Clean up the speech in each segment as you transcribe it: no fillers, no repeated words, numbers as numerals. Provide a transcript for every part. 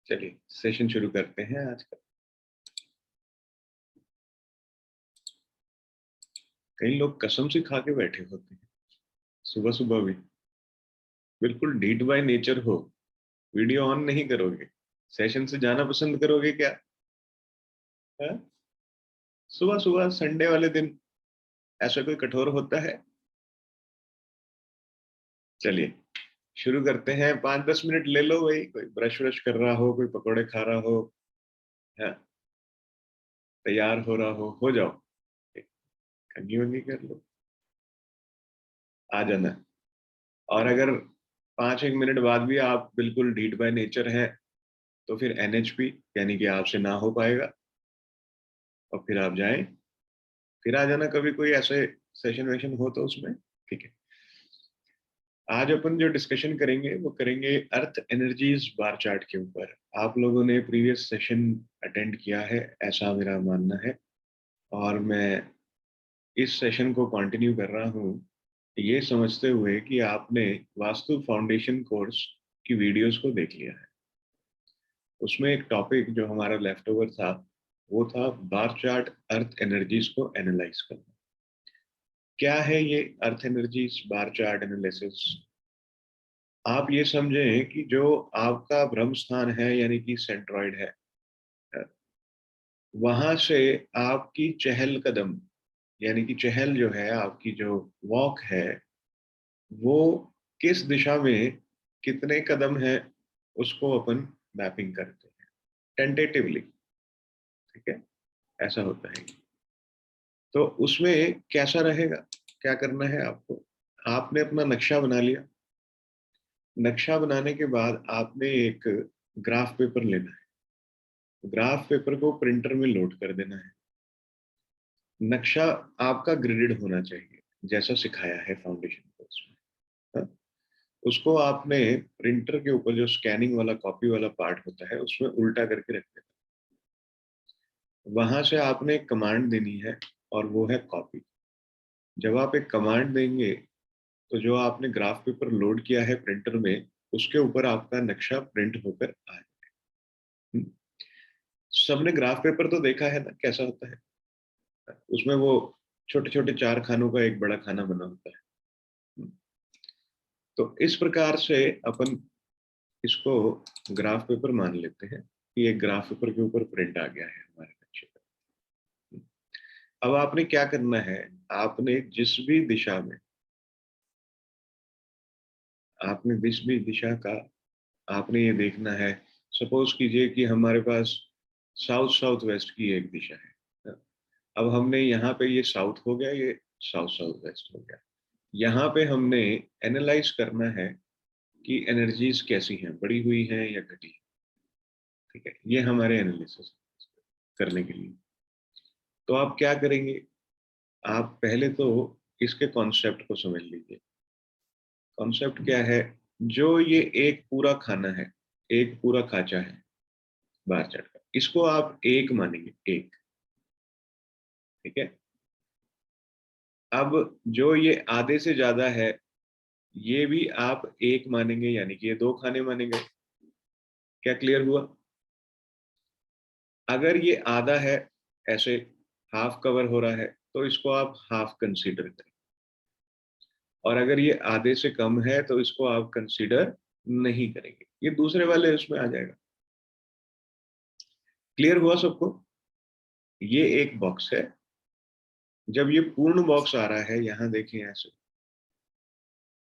चलिए सेशन शुरू करते हैं आज का। कई लोग कसम से खा के बैठे होते हैं सुबह सुबह भी, बिल्कुल डीड बाय नेचर हो, वीडियो ऑन नहीं करोगे, सेशन से जाना पसंद करोगे क्या? है? सुबह सुबह संडे वाले दिन ऐसा कोई कठोर होता है? चलिए शुरू करते हैं। 5-10 मिनट ले लो भाई, कोई ब्रश व्रश कर रहा हो, कोई पकौड़े खा रहा हो, है तैयार हो रहा हो जाओ, कंघी वंगी कर लो, आ जाना। और अगर 5-1 मिनट बाद भी आप बिल्कुल डीड बाय नेचर हैं तो फिर एनएचपी यानी कि आपसे ना हो पाएगा और फिर आप जाएं, फिर आ जाना कभी कोई ऐसे सेशन वेशन हो तो उसमें। ठीक है, आज अपन जो डिस्कशन करेंगे वो करेंगे अर्थ एनर्जीज बार चार्ट के ऊपर। आप लोगों ने प्रीवियस सेशन अटेंड किया है ऐसा मेरा मानना है, और मैं इस सेशन को कंटिन्यू कर रहा हूँ ये समझते हुए कि आपने वास्तु फाउंडेशन कोर्स की वीडियोस को देख लिया है। उसमें एक टॉपिक जो हमारा लेफ्ट ओवर था वो था बार चार्ट अर्थ एनर्जीज को एनालाइज करना। क्या है ये अर्थ एनर्जीज बार चार्ट एनालिसिस? आप ये समझें कि जो आपका ब्रह्म स्थान है यानी कि सेंट्रॉइड है, वहां से आपकी चहल कदम यानी कि चहल जो है, आपकी जो वॉक है, वो किस दिशा में कितने कदम है उसको अपन मैपिंग करते हैं टेंटेटिवली। ठीक है, ऐसा होता है। तो उसमें कैसा रहेगा, क्या करना है आपको? आपने अपना नक्शा बना लिया। नक्शा बनाने के बाद आपने एक ग्राफ पेपर लेना है। ग्राफ पेपर को प्रिंटर में लोड कर देना है। नक्शा आपका ग्रिडेड होना चाहिए जैसा सिखाया है फाउंडेशन कोर्स में। हाँ? उसको आपने प्रिंटर के ऊपर जो स्कैनिंग वाला कॉपी वाला पार्ट होता है उसमें उल्टा करके रख देना। वहां से आपने एक कमांड देनी है और वो है कॉपी। जब आप एक कमांड देंगे तो जो आपने ग्राफ पेपर लोड किया है प्रिंटर में उसके ऊपर आपका नक्शा प्रिंट होकर आए। सबने ग्राफ पेपर तो देखा है ना कैसा होता है? उसमें वो छोटे छोटे 4 खानों का एक बड़ा खाना बना होता है। तो इस प्रकार से अपन इसको ग्राफ पेपर मान लेते हैं कि एक ग्राफ पेपर के ऊपर प्रिंट आ गया है हमारे नक्शे पर। अब आपने क्या करना है, आपने जिस भी दिशा में, आपने जिस भी दिशा का आपने ये देखना है। सपोज कीजिए कि हमारे पास साउथ साउथ वेस्ट की एक दिशा है। अब हमने यहाँ पे ये साउथ हो गया, ये साउथ साउथ वेस्ट हो गया। यहाँ पे हमने एनालाइज करना है कि एनर्जीज कैसी हैं, बढ़ी हुई हैं या घटी है। ठीक है, ये हमारे एनालिसिस करने के लिए। तो आप क्या करेंगे, आप पहले तो इसके कॉन्सेप्ट को समझ लीजिए। कॉन्सेप्ट क्या है? जो ये एक पूरा खाना है, एक पूरा खाचा है बार चार्ट का, इसको आप एक मानेंगे, एक। ठीक है, अब जो ये आधे से ज्यादा है ये भी आप एक मानेंगे, यानी कि ये 2 खाने मानेंगे। क्या क्लियर हुआ? अगर ये आधा है, ऐसे हाफ कवर हो रहा है, तो इसको आप हाफ कंसीडर करें। और अगर ये आधे से कम है तो इसको आप कंसीडर नहीं करेंगे, ये दूसरे वाले उसमें आ जाएगा। क्लियर हुआ सबको? ये एक बॉक्स है। जब ये पूर्ण बॉक्स आ रहा है, यहां देखिए ऐसे,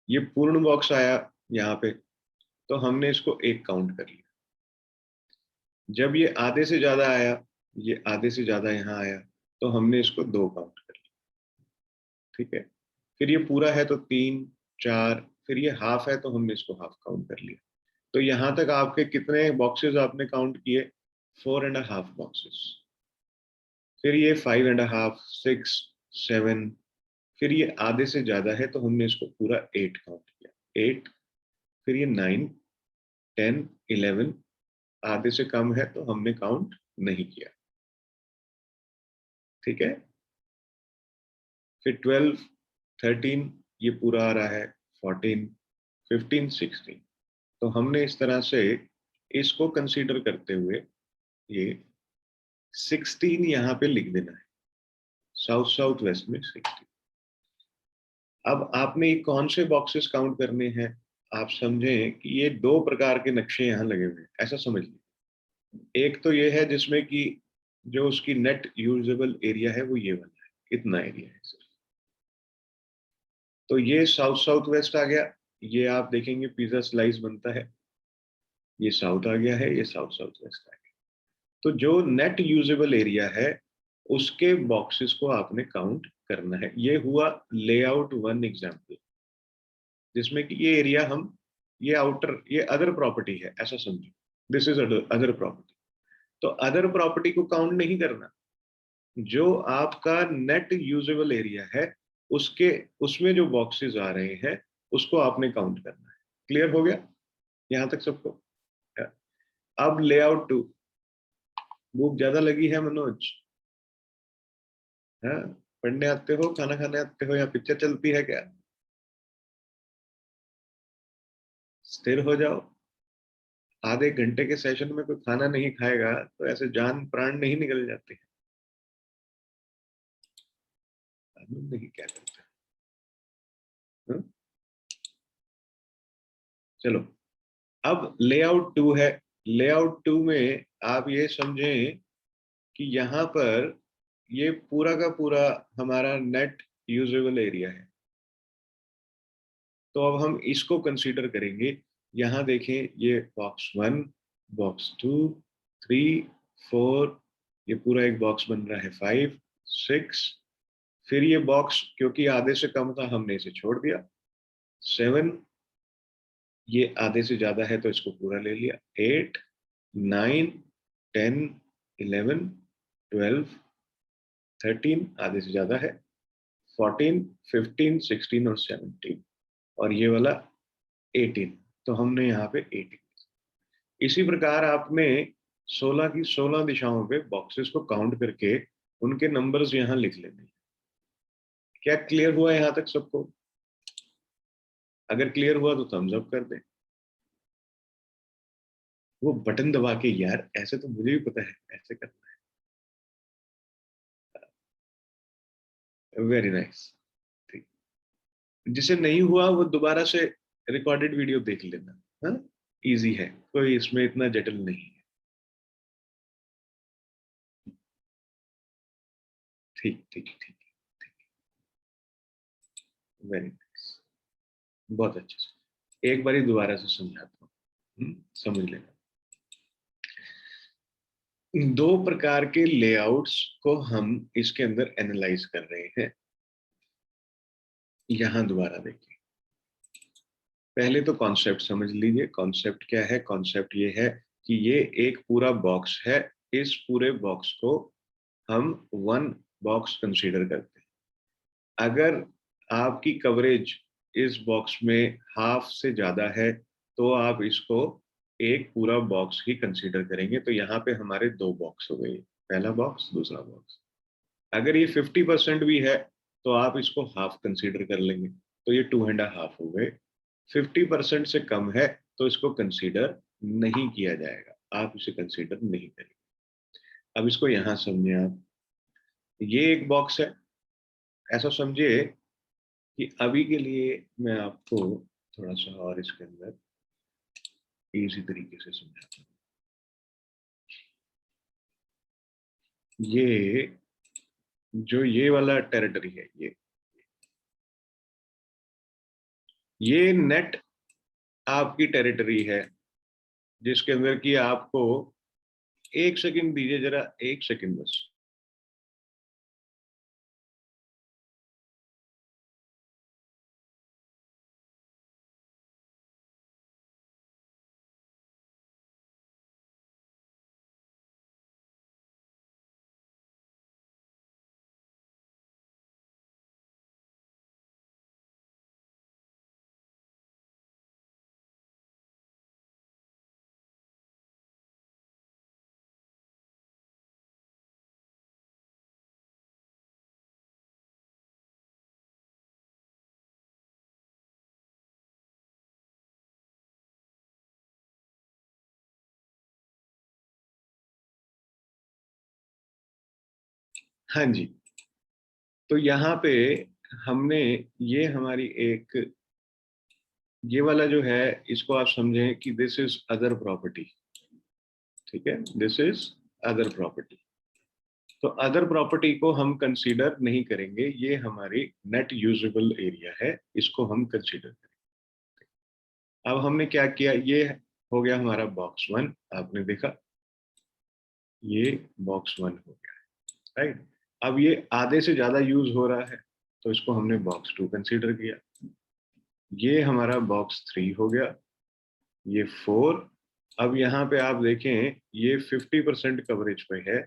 ये पूर्ण बॉक्स आया यहाँ पे, तो हमने इसको एक काउंट कर लिया। जब ये आधे से ज्यादा आया, ये आधे से ज्यादा यहाँ आया, तो हमने इसको 2 काउंट कर लिया। ठीक है, फिर ये पूरा है तो 3, 4, फिर ये हाफ है तो हमने इसको हाफ काउंट कर लिया। तो यहां तक आपके कितने बॉक्सेस आपने काउंट किए? 4.5 बॉक्सेस। फिर ये 5.5, 6, 7, फिर ये आधे से ज्यादा है तो हमने इसको पूरा 8 काउंट किया, 8। फिर ये 9, 10, 11, आधे से कम है तो हमने काउंट नहीं किया। ठीक है, फिर 12, 13, ये पूरा आ रहा है, 14, 15, 16। तो हमने इस तरह से इसको कंसीडर करते हुए ये 16 यहाँ पे लिख देना है, साउथ साउथ वेस्ट में 16। अब आपने ये कौन से बॉक्सेस काउंट करने हैं? आप समझें कि ये दो प्रकार के नक्शे यहाँ लगे हुए हैं, ऐसा समझ लीजिए। एक तो ये है जिसमें कि जो उसकी नेट यूजेबल एरिया है वो ये वाला है, इतना एरिया है सिर्फ। तो ये साउथ साउथ वेस्ट आ गया, ये आप देखेंगे पिज्जा स्लाइस बनता है, ये साउथ आ गया है, ये साउथ साउथ वेस्ट आ गया। तो जो नेट यूजेबल एरिया है उसके बॉक्सेस को आपने काउंट करना है। ये हुआ लेआउट वन एग्जाम्पल, जिसमें कि ये एरिया हम, ये आउटर, ये अदर प्रॉपर्टी है ऐसा समझो, दिस इज अदर प्रॉपर्टी। तो अदर प्रॉपर्टी को काउंट नहीं करना, जो आपका नेट यूजेबल एरिया है उसके, उसमें जो बॉक्सेस आ रहे हैं उसको आपने काउंट करना है। क्लियर हो गया यहां तक सबको? अब लेआउट टू, भूख ज्यादा लगी है मनोज? हाँ, पढ़ने आते हो, खाना खाने आते हो, या पिक्चर चलती है क्या? स्थिर हो जाओ। आधे घंटे के सेशन में कोई खाना नहीं खाएगा तो ऐसे जान प्राण नहीं निकल जाते हैं। मालूम नहीं क्या करते हैं। चलो, अब लेआउट टू है। लेआउट टू में आप ये समझें कि यहाँ पर ये पूरा का पूरा हमारा नेट यूजेबल एरिया है। तो अब हम इसको कंसीडर करेंगे। यहाँ देखें, ये box one, box two, three, four, ये पूरा एक बॉक्स बन रहा है, फाइव, सिक्स, फिर ये बॉक्स क्योंकि आधे से कम था हमने इसे छोड़ दिया, सेवन, ये आधे से ज्यादा है तो इसको पूरा ले लिया, eight, nine, ten, eleven, twelve, thirteen आधे से ज्यादा है, फोर्टीन, फिफ्टीन, सिक्सटीन और सेवनटीन, और ये वाला 18। तो हमने यहाँ पे 18। इसी प्रकार आपने 16 की 16 दिशाओं पे बॉक्सेस को काउंट करके उनके नंबर्स यहाँ लिख लेने। क्या क्लियर हुआ यहाँ तक सबको? अगर क्लियर हुआ तो थम्स अप कर दें। वो बटन दबा के, यार ऐसे तो मुझे भी पता है ऐसे करना है। Very nice. ठीक, जिसे नहीं हुआ वो दोबारा से रिकॉर्डेड वीडियो देख लेना। हाँ, इजी है, कोई इसमें इतना जटिल नहीं है। ठीक ठीक ठीक, वेरी नाइस, बहुत अच्छे से। एक बारी दोबारा से समझाता हूँ, समझ लेना। दो प्रकार के लेआउट्स को हम इसके अंदर एनालाइज कर रहे हैं। यहां दोबारा देखिए, पहले तो कॉन्सेप्ट समझ लीजिए। कॉन्सेप्ट क्या है? कॉन्सेप्ट ये है कि ये एक पूरा बॉक्स है, इस पूरे बॉक्स को हम वन बॉक्स कंसीडर करते हैं। अगर आपकी कवरेज इस बॉक्स में हाफ से ज्यादा है तो आप इसको एक पूरा बॉक्स ही कंसीडर करेंगे। तो यहाँ पे हमारे दो बॉक्स हो गए, पहला बॉक्स, दूसरा बॉक्स। अगर ये 50% भी है तो आप इसको हाफ कंसीडर कर लेंगे, तो ये 2.5 हो गए। 50% से कम है तो इसको कंसीडर नहीं किया जाएगा, आप इसे कंसीडर नहीं करेंगे। अब इसको यहां समझे आप, ये एक बॉक्स है, ऐसा समझिए कि अभी के लिए मैं आपको थोड़ा सा और इसके अंदर इजी तरीके से समझाता हूँ। ये जो ये वाला टेरिटरी है, ये नेट आपकी टेरिटरी है, जिसके अंदर कि आपको, एक सेकंड दीजिए जरा, एक सेकंड बस। हाँ जी, तो यहाँ पे हमने ये हमारी एक ये वाला जो है इसको आप समझें कि दिस इज अदर प्रॉपर्टी, ठीक है, दिस इज अदर प्रॉपर्टी। तो अदर प्रॉपर्टी को हम कंसीडर नहीं करेंगे, ये हमारी नेट यूजेबल एरिया है, इसको हम कंसीडर करेंगे। अब हमने क्या किया, ये हो गया हमारा बॉक्स वन, आपने देखा ये बॉक्स वन हो गया, राइट। अब ये आधे से ज्यादा यूज हो रहा है तो इसको हमने बॉक्स टू कंसीडर किया, ये हमारा बॉक्स थ्री हो गया, ये फोर। अब यहाँ पे आप देखें ये 50% कवरेज पे है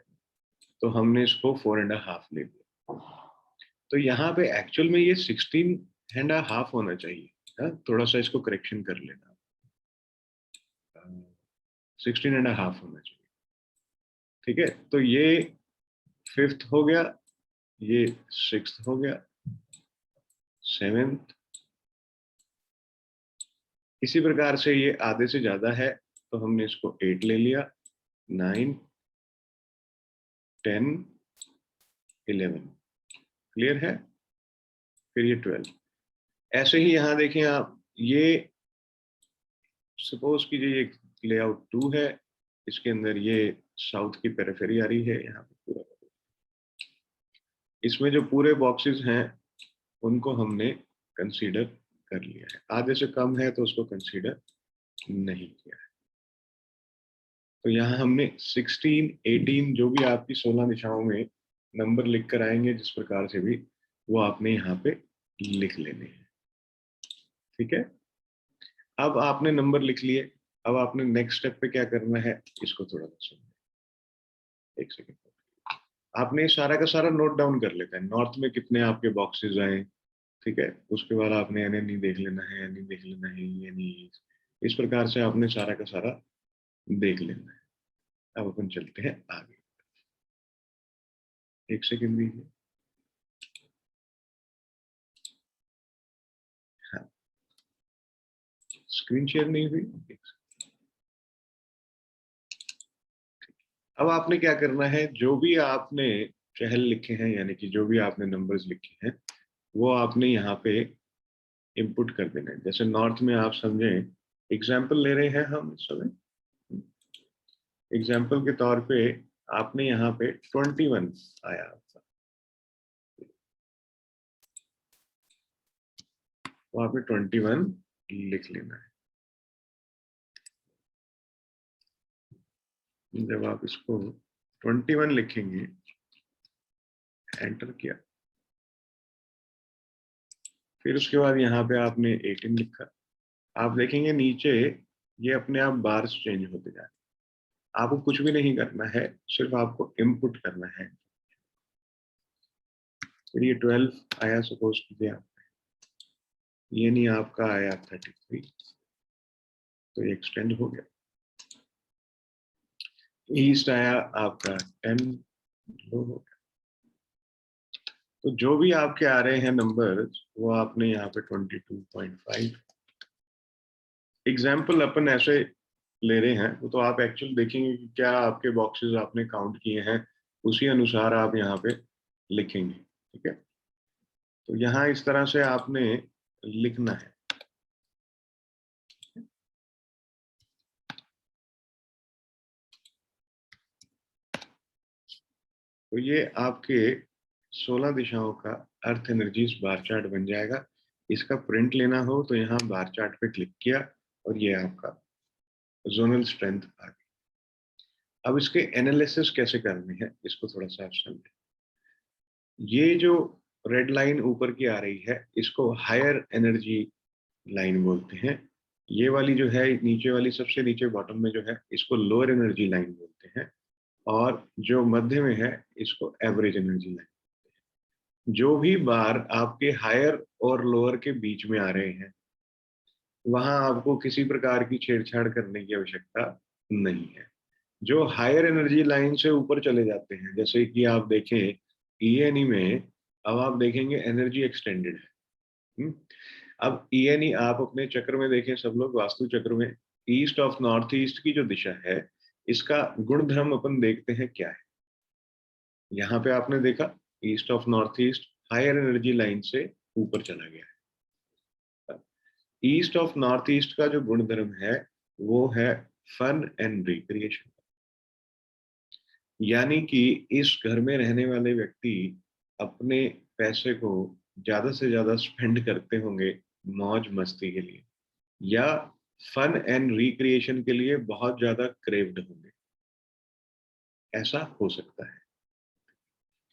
तो हमने इसको 4.5 ले लिया। तो यहाँ पे एक्चुअल में ये 16.5 होना चाहिए, हाँ? थोड़ा सा इसको करेक्शन कर लेना, 16.5 होना चाहिए, ठीक है। तो ये फिफ्थ हो गया, ये सिक्स्थ हो गया, सेवेंथ, इसी प्रकार से ये आधे से ज्यादा है तो हमने इसको 8 ले लिया, 9, 10, 11, क्लियर है। फिर ये 12, ऐसे ही यहाँ देखें आप, ये सपोज कीजिए ये लेआउट 2 है, इसके अंदर ये साउथ की पेरिफेरी आ रही है, यहाँ पे पूरा इसमें जो पूरे बॉक्सेस हैं उनको हमने कंसीडर कर लिया है, आधे से कम है तो उसको कंसीडर नहीं किया है। तो यहाँ हमने 16, 18 जो भी आपकी 16 दिशाओं में नंबर लिख कर आएंगे जिस प्रकार से भी, वो आपने यहाँ पे लिख लेने हैं, ठीक है। अब आपने नंबर लिख लिए, अब आपने नेक्स्ट स्टेप पे क्या करना है इसको थोड़ा सा सुनिए, एक सेकेंड। आपने सारा का सारा नोट डाउन कर लेते हैं, नॉर्थ में कितने आपके बॉक्सेस आए, ठीक है। उसके बाद आपने एन नहीं देख लेना है, एन देख लेना है, ये नहीं, इस प्रकार से आपने सारा का सारा देख लेना है। अब अपन चलते हैं आगे, एक सेकेंड दीजिए। हाँ, स्क्रीन शेयर नहीं हुई। अब आपने क्या करना है, जो भी आपने चहल लिखे हैं यानी कि जो भी आपने नंबर्स लिखे हैं वो आपने यहाँ पे इनपुट कर देना है। जैसे नॉर्थ में आप समझें, एग्जाम्पल ले रहे हैं हम इस समय, एग्जाम्पल के तौर पे आपने यहाँ पे 21 आया आपका, वहां पे 21 लिख लेना है। जब आप इसको 21 लिखेंगे, एंटर किया, फिर उसके बाद यहाँ पे आपने 18 लिखा, आप देखेंगे नीचे ये अपने आप बार्स चेंज होते जा रहे हैं। आपको कुछ भी नहीं करना है, सिर्फ आपको इनपुट करना है। फिर ये 12 आया सपोज कीजिए आप, ये नहीं आपका आया 33, तो ये एक्सटेंड हो गया। ईस्ट आया आपका 10, लो हो गया। तो जो भी आपके आ रहे हैं नंबर वो आपने यहाँ पे 22.5 एग्जाम्पल अपन ऐसे ले रहे हैं, वो तो आप एक्चुअल देखेंगे कि क्या आपके बॉक्सेस आपने काउंट किए हैं, उसी अनुसार आप यहाँ पे लिखेंगे, ठीक है। तो यहाँ इस तरह से आपने लिखना है। तो ये आपके 16 दिशाओं का अर्थ एनर्जीज बार चार्ट बन जाएगा। इसका प्रिंट लेना हो तो यहाँ बार चार्ट पे क्लिक किया और ये आपका जोनल स्ट्रेंथ आ गई। अब इसके एनालिसिस कैसे करने हैं इसको थोड़ा सा आप समझें। ये जो रेड लाइन ऊपर की आ रही है इसको हायर एनर्जी लाइन बोलते हैं, ये वाली जो है नीचे वाली सबसे नीचे बॉटम में जो है इसको लोअर एनर्जी लाइन बोलते हैं, और जो मध्य में है इसको एवरेज एनर्जी लाइन। जो भी बार आपके हायर और लोअर के बीच में आ रहे हैं वहां आपको किसी प्रकार की छेड़छाड़ करने की आवश्यकता नहीं है। जो हायर एनर्जी लाइन से ऊपर चले जाते हैं, जैसे कि आप देखें ईएनई में, अब आप देखेंगे एनर्जी एक्सटेंडेड है। हम्म? अब ईएनई आप अपने चक्र में देखें, सब लोग वास्तु चक्र में ईस्ट ऑफ नॉर्थ ईस्ट की जो दिशा है इसका गुण धर्म अपन देखते हैं क्या है। यहाँ पे आपने देखा east of north east higher energy line से ऊपर चला गया है। ईस्ट ऑफ नॉर्थ ईस्ट का जो गुणधर्म है वो है फन एंड रिक्रिएशन, यानी कि इस घर में रहने वाले व्यक्ति अपने पैसे को ज्यादा से ज्यादा स्पेंड करते होंगे मौज मस्ती के लिए, या फन एंड रिक्रिएशन के लिए बहुत ज्यादा क्रेव्ड होंगे, ऐसा हो सकता है।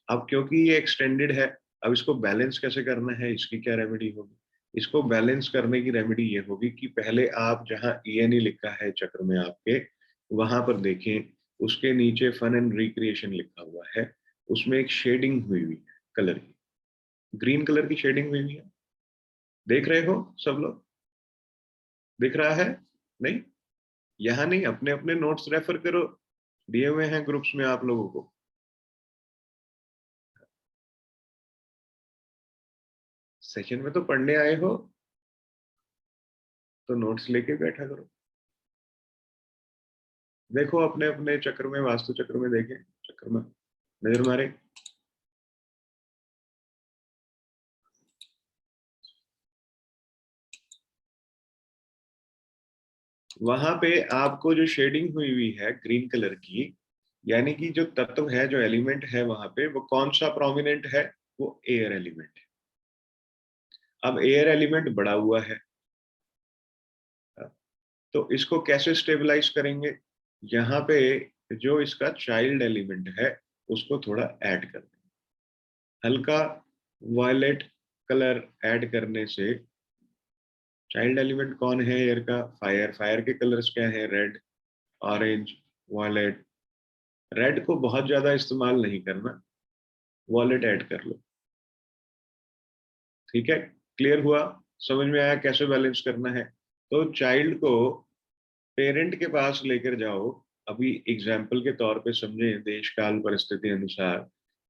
अब क्योंकि ये एक्सटेंडेड है, अब इसको बैलेंस कैसे करना है, इसकी क्या रेमेडी होगी? इसको बैलेंस करने की रेमेडी ये होगी कि पहले आप जहां ईएनई लिखा है चक्र में आपके, वहां पर देखें, उसके नीचे फन एंड रिक्रिएशन लिखा हुआ है, उसमें एक शेडिंग हुई हुई है कलर की, ग्रीन कलर की शेडिंग हुई हुई है। देख रहे हो सब लोग? दिख रहा है? नहीं? यहाँ नहीं, अपने अपने नोट्स रेफर करो, दिए हुए हैं ग्रुप्स में आप लोगों को। सेशन में तो पढ़ने आए हो, तो नोट्स लेके बैठा करो। देखो अपने अपने चक्र में, वास्तु चक्र में देखें, चक्र में नजर मारे। वहां पे आपको जो शेडिंग हुई हुई है ग्रीन कलर की, यानी कि जो तत्व है, जो एलिमेंट है वहां पे, वो कौन सा प्रोमिनेंट है? वो एयर एलिमेंट है। अब एयर एलिमेंट बढ़ा हुआ है, तो इसको कैसे स्टेबलाइज करेंगे? यहाँ पे जो इसका चाइल्ड एलिमेंट है उसको थोड़ा ऐड कर दें, हल्का वायलेट कलर ऐड करने से। चाइल्ड एलिमेंट कौन है एयर का? फायर। फायर के कलर्स क्या है? Red, orange, violet. रेड को बहुत ज्यादा इस्तेमाल नहीं करना, वॉयलेट ऐड कर लो। ठीक है? क्लियर हुआ? समझ में आया कैसे बैलेंस करना है? तो चाइल्ड को पेरेंट के पास लेकर जाओ। अभी एग्जाम्पल के तौर पे समझें, देश काल परिस्थिति अनुसार,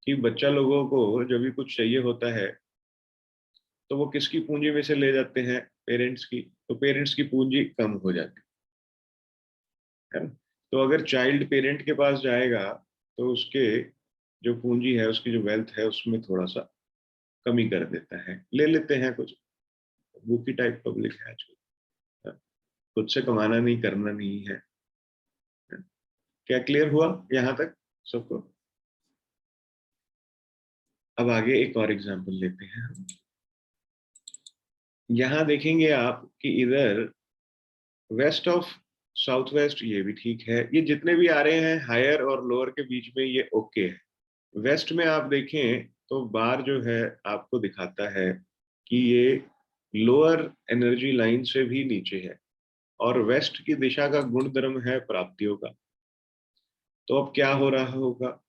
कि बच्चा लोगों को जब भी कुछ चाहिए होता है तो वो किसकी पूंजी में से ले जाते हैं? पेरेंट्स की। तो पेरेंट्स की पूंजी कम हो जाती है ना? तो अगर चाइल्ड पेरेंट के पास जाएगा तो उसके जो पूंजी है, उसकी जो वेल्थ है, उसमें थोड़ा सा कमी कर देता है, ले लेते हैं कुछ। भूखी टाइप पब्लिक है आजकल, खुद से कमाना नहीं, करना नहीं है। क्या क्लियर हुआ यहाँ तक सबको? अब आगे एक और एग्जांपल लेते हैं हम। यहाँ देखेंगे आप कि इधर वेस्ट ऑफ साउथ वेस्ट, ये भी ठीक है, ये जितने भी आ रहे हैं हायर और लोअर के बीच में ये ओके है। वेस्ट में आप देखें तो बार जो है आपको दिखाता है कि ये लोअर एनर्जी लाइन से भी नीचे है, और वेस्ट की दिशा का गुणधर्म है प्राप्तियों का। तो अब क्या हो रहा होगा?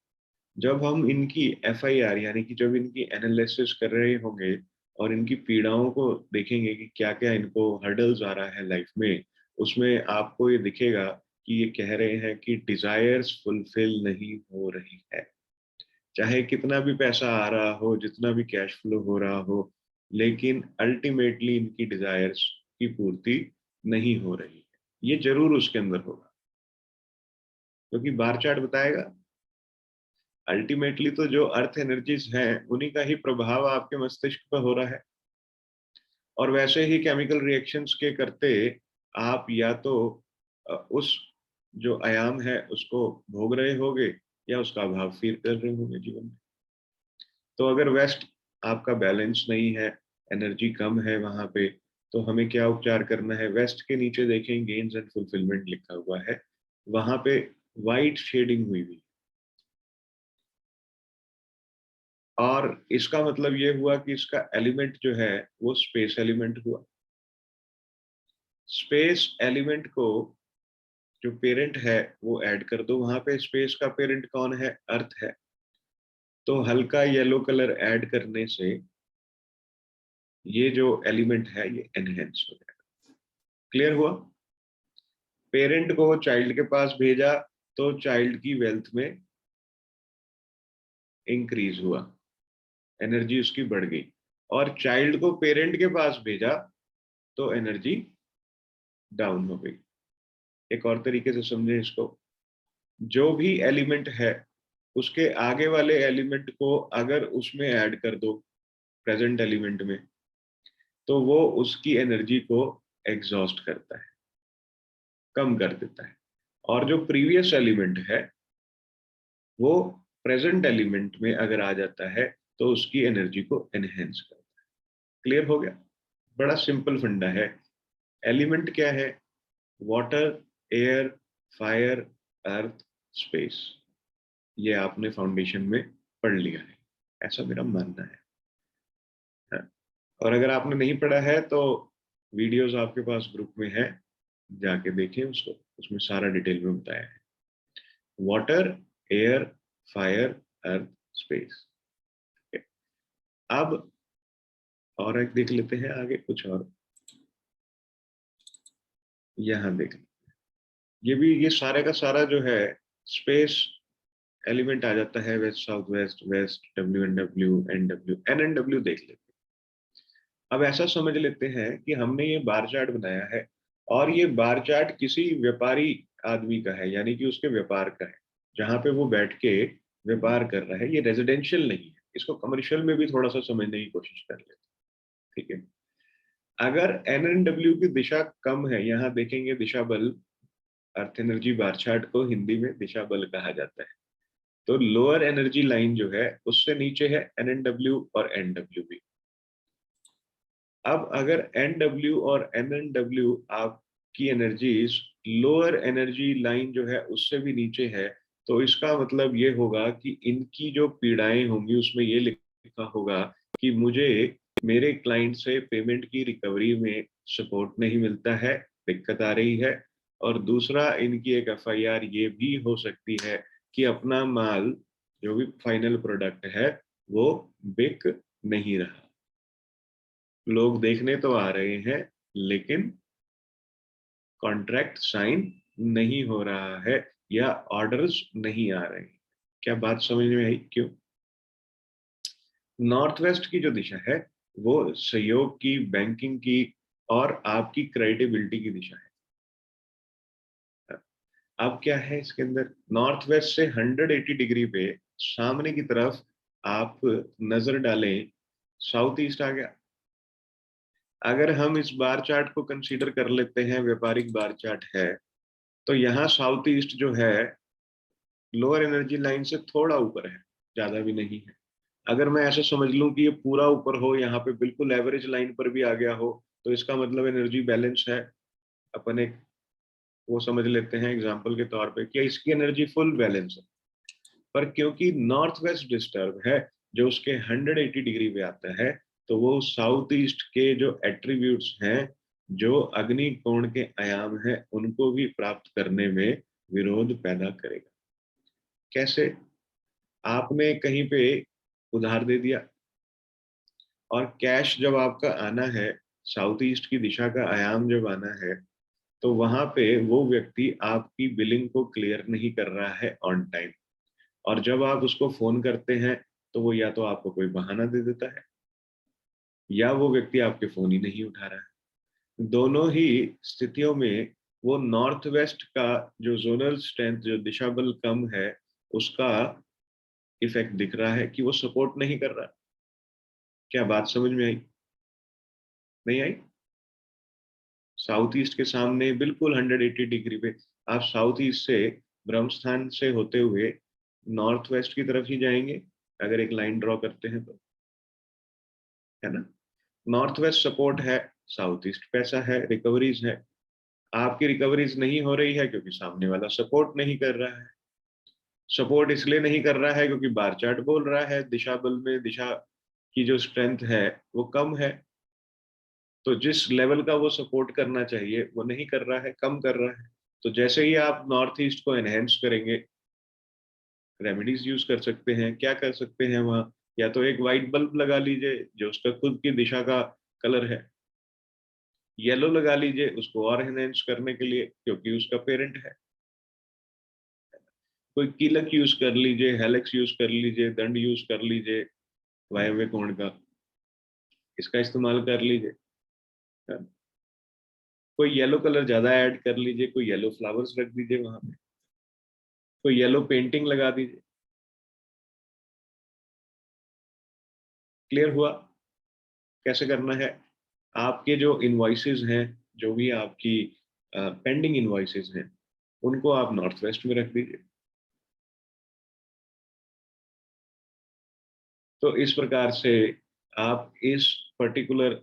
जब हम इनकी एफआईआर, यानी कि जब इनकी एनालिसिस कर रहे होंगे और इनकी पीड़ाओं को देखेंगे कि क्या क्या इनको हर्डल्स आ रहा है लाइफ में, उसमें आपको ये दिखेगा कि ये कह रहे हैं कि डिजायर्स फुलफिल नहीं हो रही है। चाहे कितना भी पैसा आ रहा हो, जितना भी कैश फ्लो हो रहा हो, लेकिन अल्टीमेटली इनकी डिजायर्स की पूर्ति नहीं हो रही है। ये जरूर उसके अंदर होगा, क्योंकि बार चार्ट बताएगा। अल्टीमेटली तो जो अर्थ एनर्जीज हैं उन्हीं का ही प्रभाव आपके मस्तिष्क पर हो रहा है, और वैसे ही केमिकल रिएक्शंस के करते आप या तो उस जो आयाम है उसको भोग रहे होगे, या उसका अभाव फील कर रहे होंगे जीवन में। तो अगर वेस्ट आपका बैलेंस नहीं है, एनर्जी कम है वहां पे, तो हमें क्या उपचार करना है? वेस्ट के नीचे देखें, गेन्स एंड फुलफिलमेंट लिखा हुआ है, वहां पे वाइट शेडिंग हुई हुई, और इसका मतलब ये हुआ कि इसका एलिमेंट जो है वो स्पेस एलिमेंट हुआ। स्पेस एलिमेंट को जो पेरेंट है वो ऐड कर दो वहां पे। स्पेस का पेरेंट कौन है? अर्थ है। तो हल्का येलो कलर ऐड करने से ये जो एलिमेंट है ये एनहेंस हो जाएगा। क्लियर हुआ? पेरेंट को चाइल्ड के पास भेजा तो चाइल्ड की वेल्थ में इंक्रीज हुआ, एनर्जी उसकी बढ़ गई, और चाइल्ड को पेरेंट के पास भेजा तो एनर्जी डाउन हो गई। एक और तरीके से समझे इसको, जो भी एलिमेंट है उसके आगे वाले एलिमेंट को अगर उसमें ऐड कर दो प्रेजेंट एलिमेंट में, तो वो उसकी एनर्जी को एग्जॉस्ट करता है, कम कर देता है। और जो प्रीवियस एलिमेंट है वो प्रेजेंट एलिमेंट में अगर आ जाता है तो उसकी एनर्जी को एनहेंस करता है। क्लियर हो गया? बड़ा सिंपल फंडा है। एलिमेंट क्या है? वाटर, एयर, फायर, अर्थ, स्पेस। ये आपने फाउंडेशन में पढ़ लिया है, ऐसा मेरा मानना है। हाँ। और अगर आपने नहीं पढ़ा है तो वीडियोस आपके पास ग्रुप में है, जाके देखें उसको, उसमें सारा डिटेल में बताया है। वाटर, एयर, फायर, अर्थ, स्पेस। अब और एक देख लेते हैं आगे कुछ और। यहां देख, ये भी, ये सारे का सारा जो है स्पेस एलिमेंट आ जाता है। West, south west, west, W N W, N W, N N W देख लेते हैं। अब ऐसा समझ लेते हैं कि हमने ये बार चार्ट बनाया है और ये बार चार्ट किसी व्यापारी आदमी का है, यानी कि उसके व्यापार का है, जहां पे वो बैठ के व्यापार कर रहा है। ये रेजिडेंशियल नहीं है, इसको कमर्शियल में भी थोड़ा सा समझने की कोशिश कर लेते हैं। ठीक है? अगर एन एन डब्ल्यू की दिशा कम है, यहाँ देखेंगे दिशा बल, अर्थ एनर्जी बार चार्ट को हिंदी में दिशा बल कहा जाता है। तो लोअर एनर्जी लाइन जो है उससे नीचे है एन एन डब्ल्यू और एन डब्ल्यू भी। अब अगर एन डब्ल्यू और एन एन डब्ल्यू आपकी एनर्जीज लोअर एनर्जी लाइन जो है उससे भी नीचे है, तो इसका मतलब ये होगा कि इनकी जो पीड़ाएं होंगी उसमें ये लिखा होगा कि मुझे मेरे क्लाइंट से पेमेंट की रिकवरी में सपोर्ट नहीं मिलता है, दिक्कत आ रही है। और दूसरा, इनकी एक एफआईआर ये भी हो सकती है कि अपना माल, जो भी फाइनल प्रोडक्ट है, वो बिक नहीं रहा। लोग देखने तो आ रहे हैं लेकिन कॉन्ट्रैक्ट साइन नहीं हो रहा है या ऑर्डर्स नहीं आ रहे हैं। क्या बात समझ में आई? क्यों? नॉर्थ वेस्ट की जो दिशा है वो सहयोग की, बैंकिंग की और आपकी क्रेडिबिलिटी की दिशा है। अब क्या है इसके अंदर? नॉर्थ वेस्ट से 180 डिग्री पे सामने की तरफ आप नजर डालें, साउथ ईस्ट आ गया। अगर हम इस बार चार्ट को कंसीडर कर लेते हैं, व्यापारिक बार चार्ट है, तो यहाँ साउथ ईस्ट जो है लोअर एनर्जी लाइन से थोड़ा ऊपर है, ज्यादा भी नहीं है। अगर मैं ऐसा समझ लूं कि ये पूरा ऊपर हो, यहाँ पे बिल्कुल एवरेज लाइन पर भी आ गया हो, तो इसका मतलब एनर्जी बैलेंस है। अपन एक वो समझ लेते हैं एग्जांपल के तौर पे कि इसकी एनर्जी फुल बैलेंस है। पर क्योंकि नॉर्थ वेस्ट डिस्टर्ब है, जो उसके 180 डिग्री पे आता है, तो वो साउथ ईस्ट के जो एट्रीब्यूट्स हैं, जो अग्नि कोण के आयाम हैं, उनको भी प्राप्त करने में विरोध पैदा करेगा। कैसे? आपने कहीं पे उधार दे दिया और कैश जब आपका आना है, साउथ ईस्ट की दिशा का आयाम जब आना है, तो वहां पे वो व्यक्ति आपकी बिलिंग को क्लियर नहीं कर रहा है ऑन टाइम। और जब आप उसको फोन करते हैं तो वो या तो आपको कोई बहाना दे देता है या वो व्यक्ति आपके फोन ही नहीं उठा रहा है। दोनों ही स्थितियों में वो नॉर्थ वेस्ट का जो जोनल स्ट्रेंथ, जो दिशा बल कम है, उसका इफेक्ट दिख रहा है कि वो सपोर्ट नहीं कर रहा। क्या बात समझ में आई? नहीं आई? साउथ ईस्ट के सामने बिल्कुल 180 डिग्री पे आप साउथ ईस्ट से, ब्रह्म स्थान से होते हुए नॉर्थ वेस्ट की तरफ ही जाएंगे अगर एक लाइन ड्रॉ करते हैं तो, है ना? नॉर्थ वेस्ट सपोर्ट है, साउथ ईस्ट पैसा है, रिकवरीज है। आपकी रिकवरीज नहीं हो रही है क्योंकि सामने वाला सपोर्ट नहीं कर रहा है। सपोर्ट इसलिए नहीं कर रहा है क्योंकि बार चार्ट बोल रहा है दिशा बल में दिशा की जो स्ट्रेंथ है वो कम है। तो जिस लेवल का वो सपोर्ट करना चाहिए वो नहीं कर रहा है, कम कर रहा है। तो जैसे ही आप नॉर्थ ईस्ट को एनहेंस करेंगे, रेमेडीज यूज कर सकते हैं। क्या कर सकते हैं वहां? या तो एक वाइट बल्ब लगा लीजिए जो उसका खुद की दिशा का कलर है, येलो लगा लीजिए उसको और एनहेंस करने के लिए क्योंकि उसका पेरेंट है। कोई कीलक यूज कर लीजिए, हेलिक्स यूज कर लीजिए, दंड यूज कर लीजिए, वायव्य कोण का, इसका इस्तेमाल कर लीजिए। कोई येलो कलर ज्यादा ऐड कर लीजिए, कोई येलो फ्लावर्स रख दीजिए वहां पे, कोई येलो पेंटिंग लगा दीजिए। क्लियर हुआ कैसे करना है? आपके जो इनवॉइसेस हैं, जो भी आपकी पेंडिंग इनवॉइसेस हैं, उनको आप नॉर्थ वेस्ट में रख दीजिए। तो इस प्रकार से आप इस पर्टिकुलर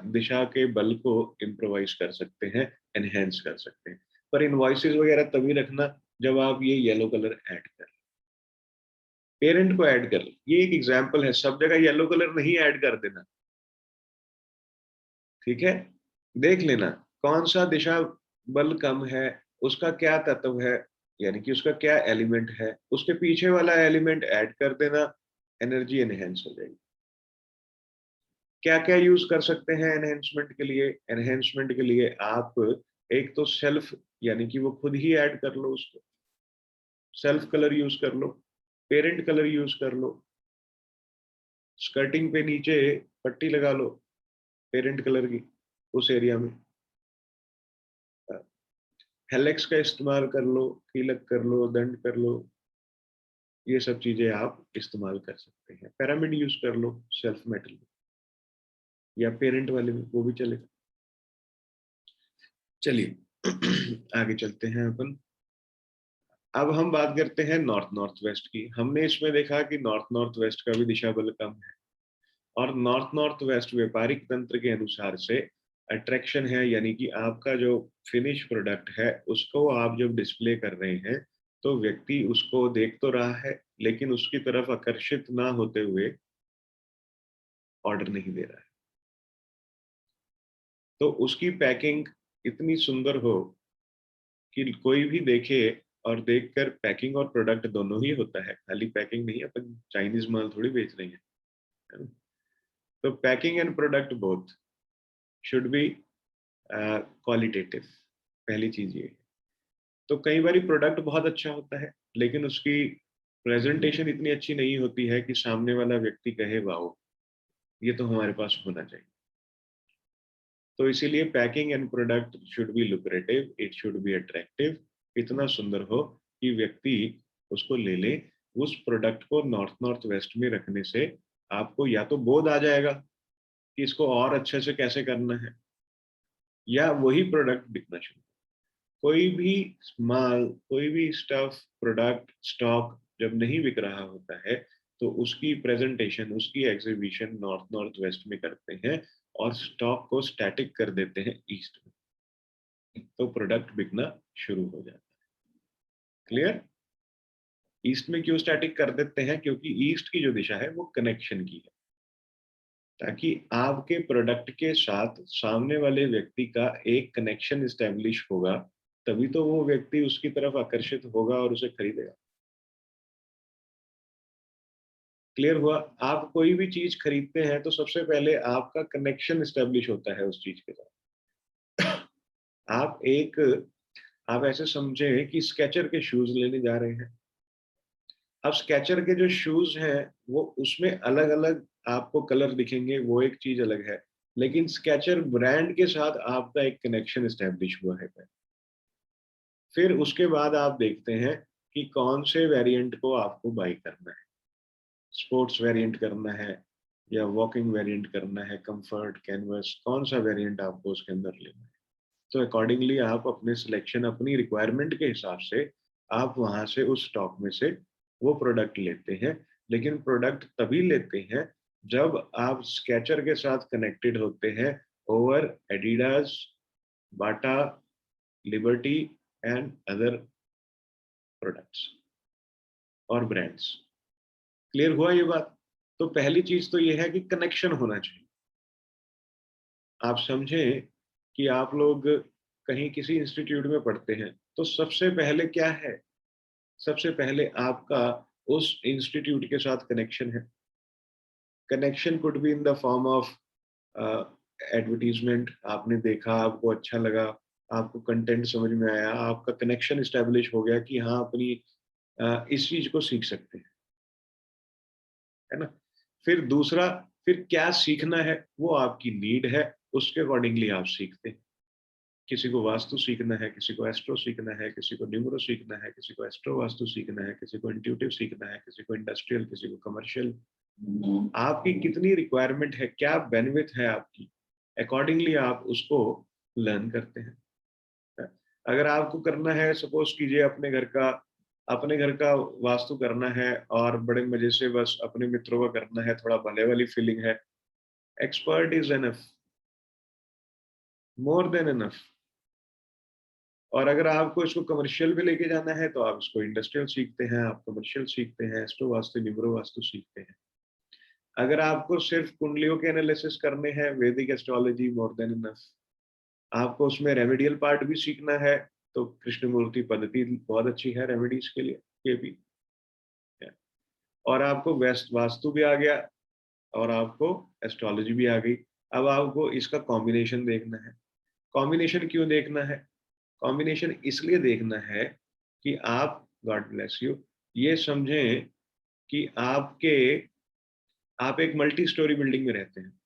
दिशा के बल को इम्प्रोवाइज कर सकते हैं, एनहेंस कर सकते हैं। पर इनवॉइसेस वगैरह तभी रखना जब आप ये येलो कलर ऐड कर, पेरेंट को ऐड कर। ये एक एग्जांपल है, सब जगह येलो कलर नहीं ऐड कर देना, ठीक है? देख लेना कौन सा दिशा बल कम है, उसका क्या तत्व है, यानी कि उसका क्या एलिमेंट है, उसके पीछे वाला एलिमेंट ऐड कर देना, एनर्जी एनहेंस हो जाएगी। क्या क्या यूज कर सकते हैं एनहेंसमेंट के लिए? एनहेंसमेंट के लिए आप एक तो सेल्फ, यानी कि वो खुद ही ऐड कर लो उसको, सेल्फ कलर यूज कर लो, पेरेंट कलर यूज कर लो, स्कर्टिंग पे नीचे पट्टी लगा लो पेरेंट कलर की उस एरिया में, हेलेक्स का इस्तेमाल कर लो, कीलक कर लो, दंड कर लो, ये सब चीजें आप इस्तेमाल कर सकते हैं। पिरामिड यूज कर लो सेल्फ मेटल में, या पेरेंट वाले में, वो भी चलेगा। चलिए आगे चलते हैं अपन। अब हम बात करते हैं नॉर्थ नॉर्थ वेस्ट की। हमने इसमें देखा कि नॉर्थ नॉर्थ वेस्ट का भी दिशा बल कम है, और नॉर्थ नॉर्थ वेस्ट व्यापारिक तंत्र के अनुसार से अट्रैक्शन है, यानी कि आपका जो फिनिश प्रोडक्ट है उसको आप जब डिस्प्ले कर रहे हैं तो व्यक्ति उसको देख तो रहा है, लेकिन उसकी तरफ आकर्षित ना होते हुए ऑर्डर नहीं दे रहा है। तो उसकी पैकिंग इतनी सुंदर हो कि कोई भी देखे, और देखकर पैकिंग और प्रोडक्ट दोनों ही होता है, खाली पैकिंग नहीं, अपन चाइनीज माल थोड़ी बेच रहे हैं, है ना? तो packing and product both should be qualitative, पहली चीज ये है। तो कई बार प्रोडक्ट बहुत अच्छा होता है, लेकिन उसकी प्रेजेंटेशन इतनी अच्छी नहीं होती है कि सामने वाला व्यक्ति कहे वाओ, ये तो हमारे पास होना चाहिए। तो इसीलिए packing and product should be lucrative, it should be attractive, इतना सुंदर हो कि व्यक्ति उसको ले ले। उस प्रोडक्ट को नॉर्थ नॉर्थ वेस्ट में रखने से आपको या तो बोध आ जाएगा कि इसको और अच्छे से कैसे करना है, या वही प्रोडक्ट बिकना शुरू। कोई भी माल, कोई भी स्टफ, प्रोडक्ट, स्टॉक जब नहीं बिक रहा होता है तो उसकी प्रेजेंटेशन, उसकी एग्जीबिशन नॉर्थ नॉर्थ वेस्ट में करते हैं, और स्टॉक को स्टैटिक कर देते हैं ईस्ट में, तो प्रोडक्ट बिकना शुरू हो जाता है। क्लियर? ईस्ट में क्यों स्टैटिक कर देते हैं? क्योंकि ईस्ट की जो दिशा है वो कनेक्शन की है, ताकि आपके प्रोडक्ट के साथ सामने वाले व्यक्ति का एक कनेक्शन इस्टेब्लिश होगा, तभी तो वो व्यक्ति उसकी तरफ आकर्षित होगा और उसे खरीदेगा। क्लियर हुआ? आप कोई भी चीज खरीदते हैं तो सबसे पहले आपका कनेक्शन इस्टेब्लिश होता है उस चीज के साथ। आप एक, आप ऐसे समझे कि स्केचर के शूज लेने जा रहे हैं। अब स्केचर के जो शूज हैं वो उसमें अलग अलग आपको कलर दिखेंगे, वो एक चीज अलग है, लेकिन स्केचर ब्रांड के साथ आपका एक कनेक्शन इस्टेब्लिश हुआ है। फिर उसके बाद आप देखते हैं कि कौन से वेरिएंट को आपको बाई करना है, स्पोर्ट्स वेरिएंट करना है या वॉकिंग वेरिएंट करना है, कंफर्ट, कैनवस, कौन सा वेरिएंट आपको उसके अंदर लेना है। तो अकॉर्डिंगली आप अपने सिलेक्शन, अपनी रिक्वायरमेंट के हिसाब से आप वहां से उस स्टॉक में से वो प्रोडक्ट लेते हैं। लेकिन प्रोडक्ट तभी लेते हैं जब आप स्केचर के साथ कनेक्टेड होते हैं over Adidas, Bata, liberty and other products और ब्रांड्स। क्लियर हुआ ये बात? तो पहली चीज तो ये है कि कनेक्शन होना चाहिए। आप समझें कि आप लोग कहीं किसी इंस्टीट्यूट में पढ़ते हैं तो सबसे पहले क्या है? सबसे पहले आपका उस इंस्टीट्यूट के साथ कनेक्शन है। Connection could be in the form of advertisement, आपने देखा, आपको अच्छा लगा, आपको कंटेंट समझ में आया, आपका कनेक्शन इस्टेब्लिश हो गया कि हाँ अपनी इस चीज को सीख सकते हैं, है ना? फिर दूसरा, फिर क्या सीखना है वो आपकी नीड है, उसके अकॉर्डिंगली आप सीखते हैं। किसी को वास्तु सीखना है, किसी को एस्ट्रो सीखना है, किसी को न्यूमरो सीखना है, किसी को एस्ट्रो वास्तु सीखना है, किसी को इंट्यूटिव सीखना है, किसी को इंडस्ट्रियल, किसी को कमर्शियल, आपकी कितनी रिक्वायरमेंट है, क्या बेनिफिट है आपकी, अकॉर्डिंगली आप उसको लर्न करते हैं। अगर आपको करना है, सपोज कीजिए अपने घर का वास्तु करना है और बड़े मजे से बस अपने मित्रों का करना है, थोड़ा भले वाली फीलिंग है, expert is enough, more than enough. और अगर आपको इसको कमर्शियल भी लेके जाना है तो आप इसको इंडस्ट्रियल सीखते हैं, आप कमर्शियल सीखते हैं, एस्ट्रो वास्तु, न्यूमरो वास्तु सीखते हैं। अगर आपको सिर्फ कुंडलियों के एनालिसिस करने हैं, वैदिक एस्ट्रोलॉजी मोर देन इनफ। आपको उसमें रेमेडियल पार्ट भी सीखना है तो कृष्णमूर्ति पद्धति बहुत अच्छी है रेमेडीज के लिए, ये भी है। और आपको वेस्ट वास्तु भी आ गया और आपको एस्ट्रोलॉजी भी आ गई। अब आपको इसका कॉम्बिनेशन देखना है। कॉम्बिनेशन क्यों देखना है? कॉम्बिनेशन इसलिए देखना है कि आप, गॉड ब्लेस यू, ये समझें कि आप एक मल्टी स्टोरी बिल्डिंग में रहते हैं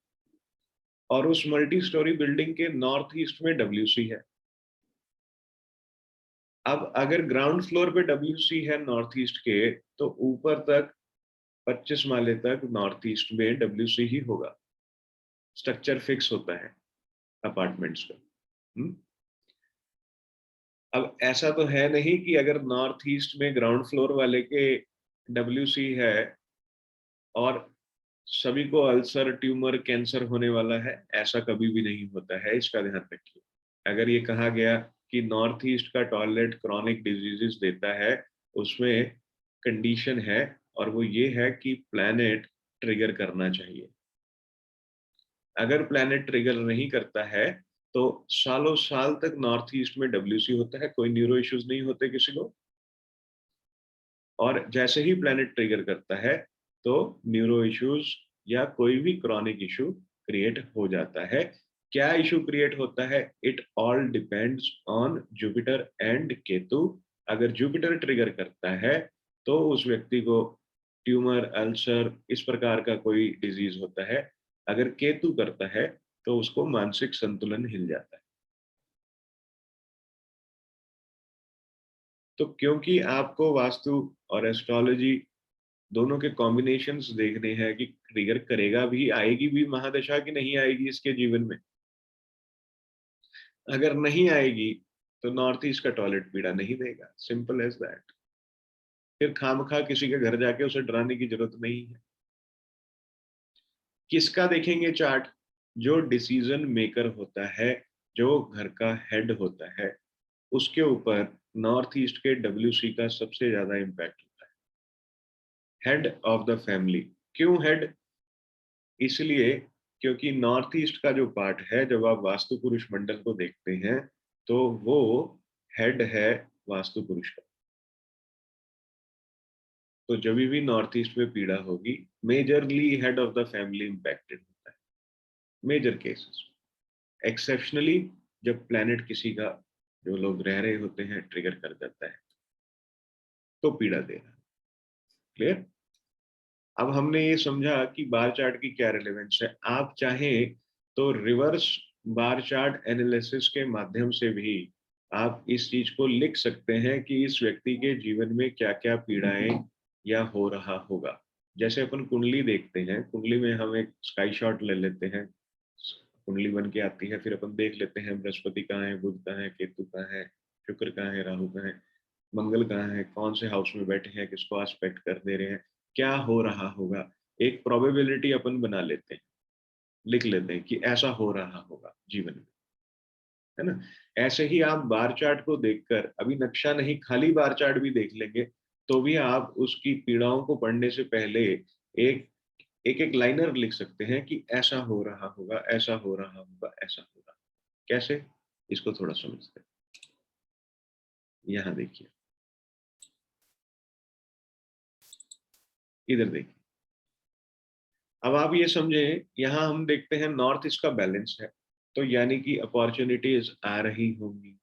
और उस मल्टी स्टोरी बिल्डिंग के नॉर्थ ईस्ट में डब्ल्यूसी है। अब अगर ग्राउंड फ्लोर पे डब्ल्यूसी है नॉर्थ ईस्ट के, तो ऊपर तक 25 माले तक नॉर्थ ईस्ट में डब्ल्यूसी ही होगा। स्ट्रक्चर फिक्स होता है अपार्टमेंट्स का। अब ऐसा तो है नहीं कि अगर नॉर्थ ईस्ट में ग्राउंड फ्लोर वाले के डब्ल्यूसी है और सभी को अल्सर, ट्यूमर, कैंसर होने वाला है, ऐसा कभी भी नहीं होता है, इसका ध्यान रखिए। अगर ये कहा गया कि नॉर्थ ईस्ट का टॉयलेट क्रॉनिक डिजीजेस देता है, उसमें कंडीशन है, और वो ये है कि प्लैनेट ट्रिगर करना चाहिए। अगर प्लैनेट ट्रिगर नहीं करता है तो सालों साल तक नॉर्थ ईस्ट में डब्ल्यूसी होता है, कोई न्यूरो इश्यूज नहीं होते किसी को। और जैसे ही प्लैनेट ट्रिगर करता है तो न्यूरो इश्यूज या कोई भी क्रॉनिक इशू क्रिएट हो जाता है। क्या इशू क्रिएट होता है? It all depends on Jupiter and Ketu. अगर जुपिटर ट्रिगर करता है तो उस व्यक्ति को ट्यूमर, अल्सर, इस प्रकार का कोई डिजीज होता है। अगर केतु करता है तो उसको मानसिक संतुलन हिल जाता है। तो क्योंकि आपको वास्तु और एस्ट्रोलॉजी दोनों के कॉम्बिनेशंस देखने हैं कि ट्रिगर करेगा भी, आएगी भी महादशा की नहीं आएगी इसके जीवन में। अगर नहीं आएगी तो नॉर्थ ईस्ट का टॉयलेट पीड़ा नहीं देगा, सिंपल एज दैट। फिर खामखा किसी के घर जाके उसे डराने की जरूरत नहीं है। किसका देखेंगे चार्ट? जो डिसीजन मेकर होता है, जो घर का हेड होता है, उसके ऊपर नॉर्थ ईस्ट के डब्ल्यूसी का सबसे ज्यादा इम्पैक्ट होता है। Head of the family. क्यों हेड? इसलिए क्योंकि नॉर्थ ईस्ट का जो पार्ट है, जब आप वास्तु पुरुष मंडल को देखते हैं तो वो हेड है वास्तु पुरुष का। तो जब भी नॉर्थ ईस्ट में पीड़ा होगी, majorly head of the family impacted होता है, मेजर केसेस। एक्सेप्शनली जब प्लैनेट किसी का, जो लोग रह रहे होते हैं, ट्रिगर कर देता है तो पीड़ा देगा। क्लियर? अब हमने ये समझा कि बार चार्ट की क्या रिलेवेंस है। आप चाहें तो रिवर्स बार चार्ट एनालिसिस के माध्यम से भी आप इस चीज को लिख सकते हैं कि इस व्यक्ति के जीवन में क्या क्या पीड़ाएं या हो रहा होगा। जैसे अपन कुंडली देखते हैं, कुंडली में हम एक स्काई शॉट ले लेते हैं, कुंडली बन के आती है, फिर अपन देख लेते हैं बृहस्पति कहाँ है, बुध कहाँ है, केतु कहाँ है, शुक्र कहाँ है, राहु कहाँ है, मंगल कहाँ है, कौन से हाउस में बैठे हैं, किसको एस्पेक्ट कर दे रहे हैं, क्या हो रहा होगा। एक प्रोबेबिलिटी अपन बना लेते हैं, लिख लेते हैं कि ऐसा हो रहा होगा जीवन में, है ना। ऐसे ही आप बार चार्ट को देखकर, अभी नक्शा नहीं, खाली बार चार्ट भी देख लेंगे तो भी आप उसकी पीड़ाओं को पढ़ने से पहले एक एक एक लाइनर लिख सकते हैं कि ऐसा हो रहा होगा, ऐसा हो रहा होगा, ऐसा होगा। कैसे? इसको थोड़ा समझते हैं। यहाँ देखिए, इधर देखिए। अब आप ये समझे, यहाँ हम देखते हैं नॉर्थ ईस्ट का बैलेंस है, तो यानी कि अपॉर्चुनिटीज आ रही होंगी,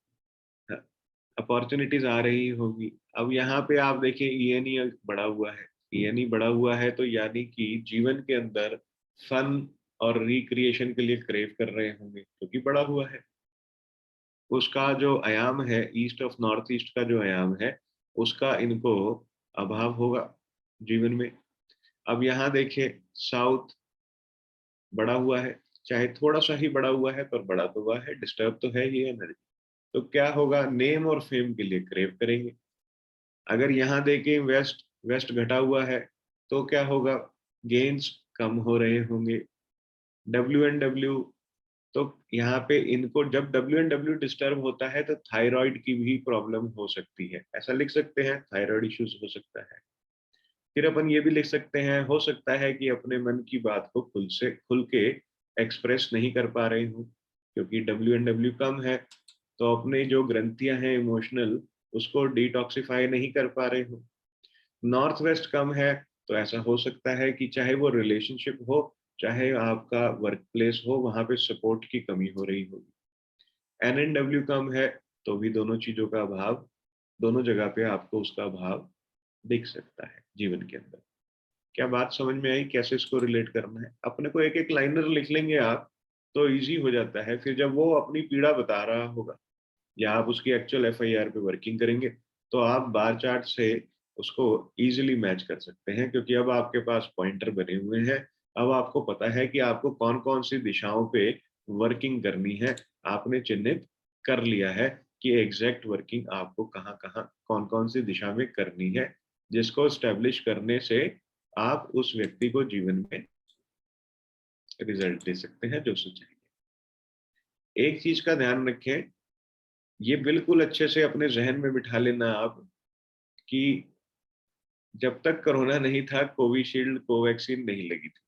अपॉर्चुनिटीज आ रही होगी। अब यहाँ पे आप देखिए ईएनई बढ़ा हुआ है, ईएनई बढ़ा हुआ है तो यानी कि जीवन के अंदर फन और रिक्रिएशन के लिए क्रेव कर रहे होंगे, क्योंकि बढ़ा हुआ है। उसका जो आयाम है, ईस्ट ऑफ नॉर्थ ईस्ट का जो आयाम है, उसका इनको अभाव होगा जीवन में। अब यहाँ देखिए साउथ बड़ा हुआ है, चाहे थोड़ा सा ही बड़ा हुआ है पर बड़ा तो हुआ है, डिस्टर्ब तो है ही एनर्जी। तो क्या होगा, नेम और फेम के लिए क्रेव करेंगे। अगर यहाँ देखें वेस्ट, वेस्ट घटा हुआ है तो क्या होगा, गेन्स कम हो रहे होंगे। WNW, तो यहाँ पे इनको जब WNW डिस्टर्ब होता है तो थायराइड की भी प्रॉब्लम हो सकती है, ऐसा लिख सकते हैं, थायराइड इश्यूज हो सकता है। फिर अपन ये भी लिख सकते हैं, हो सकता है कि अपने मन की बात को खुल के एक्सप्रेस नहीं कर पा रहे हूँ, क्योंकि WNW कम है, तो अपने जो ग्रंथियां हैं इमोशनल, उसको डिटॉक्सिफाई नहीं कर पा रहे हो। नॉर्थ वेस्ट कम है, तो ऐसा हो सकता है कि चाहे वो रिलेशनशिप हो, चाहे आपका वर्क प्लेस हो, वहां पे सपोर्ट की कमी हो रही होगी। NNW कम है, तो भी दोनों चीजों का अभाव, दोनों जगह पे आपको उसका अभाव दिख सकता है जीवन के अंदर। क्या बात समझ में आई, कैसे इसको रिलेट करना है? अपने को एक एक लाइनर लिख लेंगे आप, तो इजी हो जाता है। फिर जब वो अपनी पीड़ा बता रहा होगा या आप उसकी एक्चुअल FIR पे वर्किंग करेंगे, तो आप बार चार्ट से उसको इजीली मैच कर सकते हैं, क्योंकि अब आपके पास पॉइंटर बने हुए हैं। अब आपको पता है कि आपको कौन कौन सी दिशाओं पे वर्किंग करनी है। आपने चिन्हित कर लिया है कि एग्जैक्ट वर्किंग आपको कहाँ कहाँ कौन कौन सी दिशा में करनी है, जिसको स्टेब्लिश करने से आप उस व्यक्ति को जीवन में रिजल्ट दे सकते हैं जो उसे चाहिए। एक चीज का ध्यान रखें, ये बिल्कुल अच्छे से अपने जहन में बिठा लेना आप, कि जब तक कोरोना नहीं था, कोविशील्ड कोवैक्सीन नहीं लगी थी।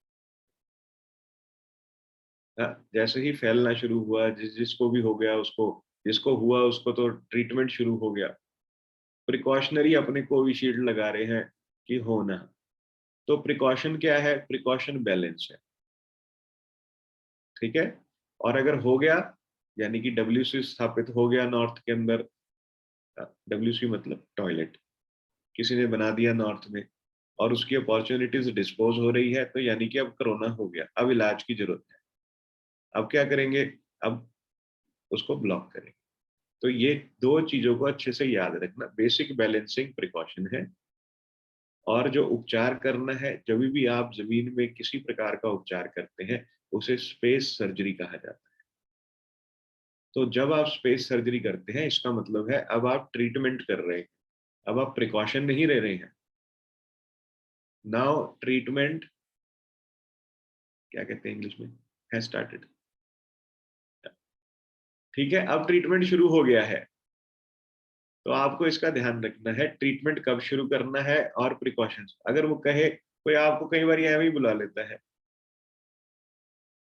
हाँ, जैसे ही फैलना शुरू हुआ, जिसको भी हो गया उसको, जिसको हुआ उसको तो ट्रीटमेंट शुरू हो गया। प्रिकॉशनरी अपने कोविशील्ड लगा रहे हैं कि हो ना। तो प्रिकॉशन क्या है, प्रिकॉशन बैलेंस है, ठीक है। और अगर हो गया, यानी कि WC स्थापित हो गया नॉर्थ के अंदर, WC मतलब टॉयलेट, किसी ने बना दिया नॉर्थ में, और उसकी अपॉर्चुनिटीज डिस्पोज हो रही है, तो यानी कि अब कोरोना हो गया, अब इलाज की जरूरत है। अब क्या करेंगे, अब उसको ब्लॉक करेंगे। तो ये दो चीजों को अच्छे से याद रखना, बेसिक बैलेंसिंग प्रिकॉशन है। और जो उपचार करना है, जब भी आप जमीन में किसी प्रकार का उपचार करते हैं, उसे स्पेस सर्जरी कहा जाता है। तो जब आप स्पेस सर्जरी करते हैं, इसका मतलब है अब आप ट्रीटमेंट कर रहे हैं, अब आप प्रिकॉशन नहीं ले रहे हैं। नाउ ट्रीटमेंट, क्या कहते हैं इंग्लिश में, है स्टार्टेड। ठीक है, अब ट्रीटमेंट शुरू हो गया है। तो आपको इसका ध्यान रखना है, ट्रीटमेंट कब शुरू करना है और प्रिकॉशंस। अगर वो कहे, कोई आपको कई बार यहाँ भी बुला लेता है,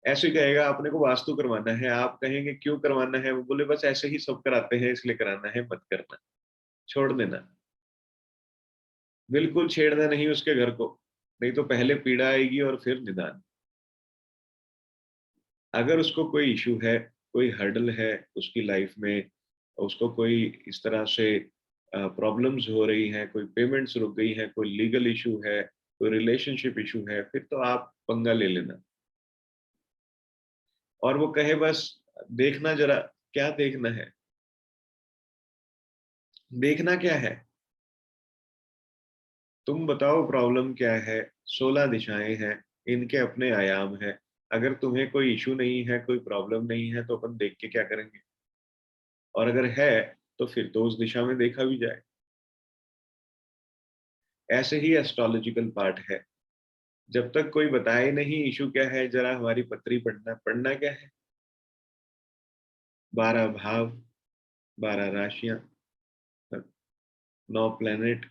ऐसे कहेगा अपने को वास्तु करवाना है, आप कहेंगे क्यों करवाना है, वो बोले बस ऐसे ही सब कराते हैं इसलिए कराना है, मत करना, छोड़ देना। बिल्कुल छेड़ना नहीं उसके घर को, नहीं तो पहले पीड़ा आएगी और फिर निदान। अगर उसको कोई इशू है, कोई हर्डल है उसकी लाइफ में, उसको कोई इस तरह से प्रॉब्लम्स हो रही हैं, कोई पेमेंट्स रुक गई हैं, कोई लीगल इशू है, कोई रिलेशनशिप इशू है, फिर तो आप पंगा ले लेना। और वो कहे बस देखना जरा, क्या देखना है, देखना क्या है, तुम बताओ प्रॉब्लम क्या है। 16 दिशाएं हैं, इनके अपने आयाम हैं। अगर तुम्हें कोई इशू नहीं है, कोई प्रॉब्लम नहीं है, तो अपन देख के क्या करेंगे? और अगर है, तो फिर तो उस दिशा में देखा भी जाए। ऐसे ही एस्ट्रोलॉजिकल पार्ट है, जब तक कोई बताए नहीं इशू क्या है, जरा हमारी पत्री पढ़ना। पढ़ना क्या है, 12 भाव, 12 राशियां, 9 प्लेनेट,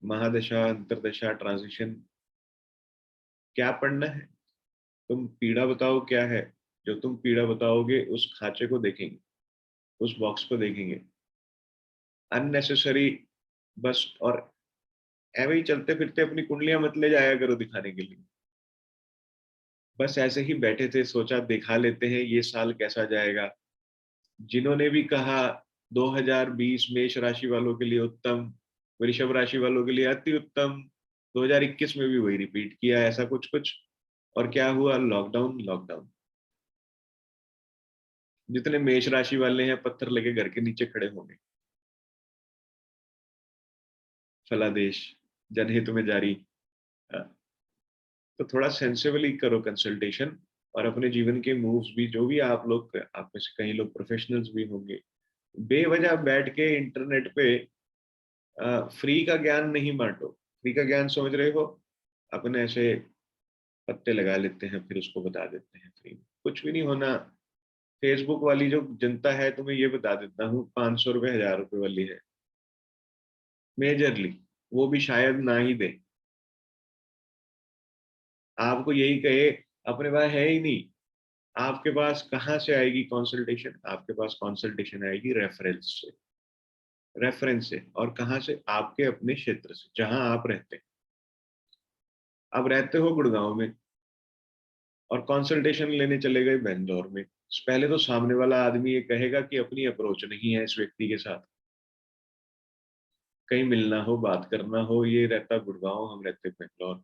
महादशा अंतरदशा ट्रांजिशन, क्या पढ़ना है? तुम पीड़ा बताओ क्या है, जो तुम पीड़ा बताओगे उस खांचे को देखेंगे, उस बॉक्स को देखेंगे। अननेसेसरी बस, और ऐवे ही चलते फिरते अपनी कुंडलियां मत ले जाया करो दिखाने के लिए। बस ऐसे ही बैठे थे, सोचा दिखा लेते हैं ये साल कैसा जाएगा। जिन्होंने भी कहा 2020 मेष राशि वालों के लिए उत्तम, वृषभ राशि वालों के लिए अति उत्तम, 2021 में भी वही रिपीट किया, ऐसा कुछ कुछ। और क्या हुआ, लॉकडाउन लॉकडाउन। जितने मेष राशि वाले हैं, पत्थर लेके घर के नीचे खड़े होंगे। फलादेश, जनहित में जारी। तो थोड़ा सेंसिबली करो कंसल्टेशन, और अपने जीवन के मूव्स भी, जो भी आप लोग, आप में से कई लोग प्रोफेशनल्स भी होंगे, बेवजह बैठ के इंटरनेट पे फ्री का ज्ञान नहीं बांटो। फ्री का ज्ञान समझ रहे हो, अपने ऐसे पत्ते लगा लेते हैं फिर उसको बता देते हैं फ्री में, कुछ भी नहीं होना। फेसबुक वाली जो जनता है, तुम्हें ये बता देता हूँ, 500 रुपए 1000 रुपए वाली है मेजरली, वो भी शायद ना ही दे। आपको यही कहे अपने पास है ही नहीं, आपके पास कहाँ से आएगी कंसल्टेशन? आपके पास कंसल्टेशन आएगी रेफरेंस से, रेफरेंस से, और कहाँ से? आपके अपने क्षेत्र से, जहां आप रहते हैं। आप रहते हो गुड़गांव में और कंसल्टेशन लेने चले गए बेंगलोर में, पहले तो सामने वाला आदमी ये कहेगा कि अपनी अप्रोच नहीं है इस व्यक्ति के साथ, कहीं मिलना हो, बात करना हो, ये रहता गुड़गांव, हम रहते बेंगलोर,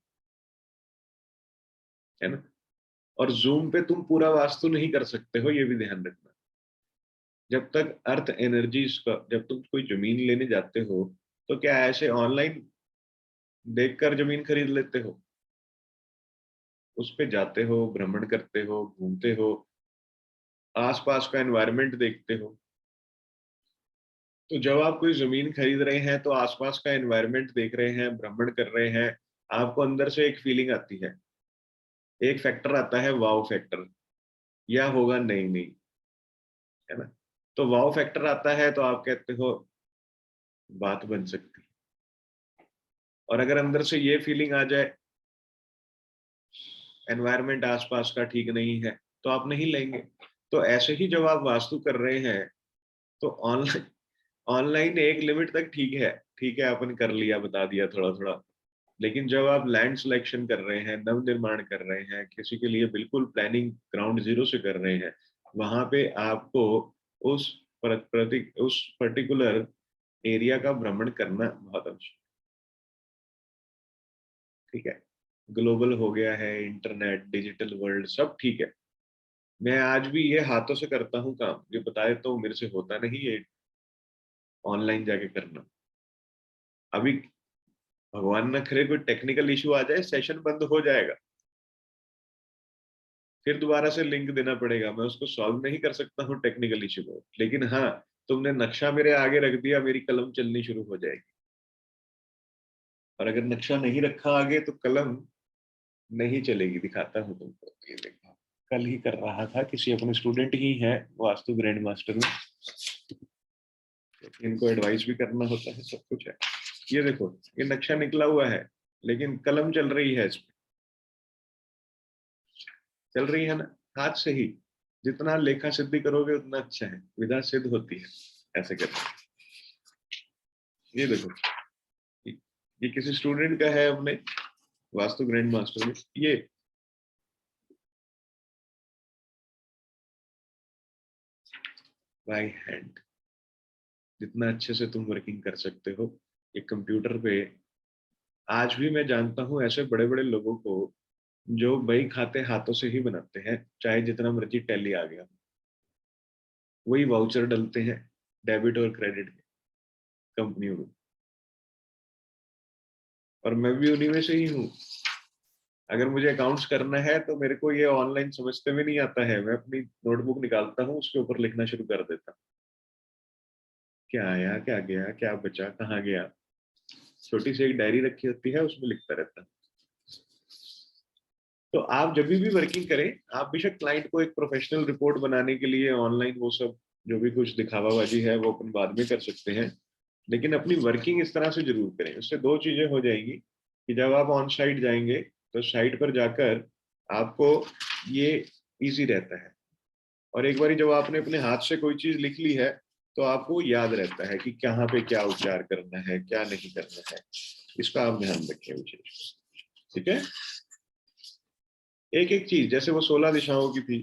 है ना। और जूम पे तुम पूरा वास्तु नहीं कर सकते हो, ये भी ध्यान रखना। जब तक अर्थ एनर्जीज का, जब तुम कोई जमीन लेने जाते हो, तो क्या ऐसे ऑनलाइन देखकर जमीन खरीद लेते हो? उस पे जाते हो, भ्रमण करते हो, घूमते हो, आसपास का एनवायरनमेंट देखते हो। तो जब आप कोई जमीन खरीद रहे हैं तो आसपास का एनवायरनमेंट देख रहे हैं, भ्रमण कर रहे हैं, आपको अंदर से एक फीलिंग आती है, एक फैक्टर आता है वाव फैक्टर, या होगा नहीं नहीं, है ना। तो वाव फैक्टर आता है तो आप कहते हो बात बन सकती है। और अगर अंदर से ये फीलिंग आ जाए एनवायरनमेंट आसपास का ठीक नहीं है, तो आप नहीं लेंगे। तो ऐसे ही जब आप वास्तु कर रहे हैं, तो ऑनलाइन, ऑनलाइन एक लिमिट तक ठीक है, ठीक है अपन कर लिया, बता दिया थोड़ा थोड़ा। लेकिन जब आप लैंड सिलेक्शन कर रहे हैं, नव निर्माण कर रहे हैं, किसी के लिए बिल्कुल प्लानिंग ग्राउंड जीरो से कर रहे हैं, वहां पे आपको उस उस पर्टिकुलर एरिया का भ्रमण करना बहुत आवश्यक। ठीक है, ग्लोबल हो गया है, इंटरनेट, डिजिटल वर्ल्ड, सब ठीक है। मैं आज भी ये हाथों से करता हूँ काम, ये बताए तो मेरे से होता नहीं ये ऑनलाइन जाके करना। अभी भगवान न करे कोई टेक्निकल इशू आ जाए, सेशन बंद हो जाएगा, फिर दोबारा से लिंक देना पड़ेगा, मैं उसको सॉल्व नहीं कर सकता हूँ टेक्निकल इशू को। लेकिन हाँ, तुमने नक्शा मेरे आगे रख दिया, मेरी कलम चलनी शुरू हो जाएगी। और अगर नक्शा नहीं रखा आगे तो कलम नहीं चलेगी। दिखाता हूँ तुमको, ये देखो, कल ही कर रहा था, किसी अपने स्टूडेंट ही है वास्तु ग्रैंड मास्टर में, इनको एडवाइस भी करना होता है, सब कुछ है। ये देखो, ये नक्शा निकला हुआ है, लेकिन कलम चल रही है इसमें, चल रही है ना, हाथ से ही। जितना लेखा सिद्धि करोगे उतना अच्छा है, विधा सिद्ध होती है ऐसे करके। ये देखो, ये किसी स्टूडेंट का है अपने वास्तु ग्रैंड मास्टर में, ये बाय हैंड। जितना अच्छे से तुम वर्किंग कर सकते हो एक कंप्यूटर पे। आज भी मैं जानता हूँ ऐसे बड़े बड़े लोगों को जो बही खाते हाथों से ही बनाते हैं, चाहे जितना मर्जी टैली आ गया, वही वाउचर डलते हैं डेबिट और क्रेडिट के कंपनियों में। और मैं भी उन्हीं में से ही हूँ। अगर मुझे अकाउंट्स करना है तो मेरे को ये ऑनलाइन समझते में नहीं आता है, मैं अपनी नोटबुक निकालता हूँ, उसके ऊपर लिखना शुरू कर देता हूँ, क्या आया, क्या गया, क्या बचा, कहाँ गया। छोटी सी एक डायरी रखी होती है, उसमें लिखता रहता हूँ। तो आप जब भी वर्किंग करें, आप बेशक क्लाइंट को एक प्रोफेशनल रिपोर्ट बनाने के लिए ऑनलाइन वो सब जो भी कुछ दिखावाबाजी है वो अपन बाद में कर सकते हैं, लेकिन अपनी वर्किंग इस तरह से जरूर करें। उससे दो चीजें हो जाएंगी कि जब आप ऑन साइट जाएंगे तो साइट पर जाकर आपको ये इजी रहता है, और एक बार जब आपने अपने हाथ से कोई चीज लिख ली है तो आपको याद रहता है कि कहाँ पे क्या उच्चार करना है, क्या नहीं करना है। इसका आप ध्यान रखें विशेष। ठीक है, एक एक चीज, जैसे वो 16 दिशाओं की थी,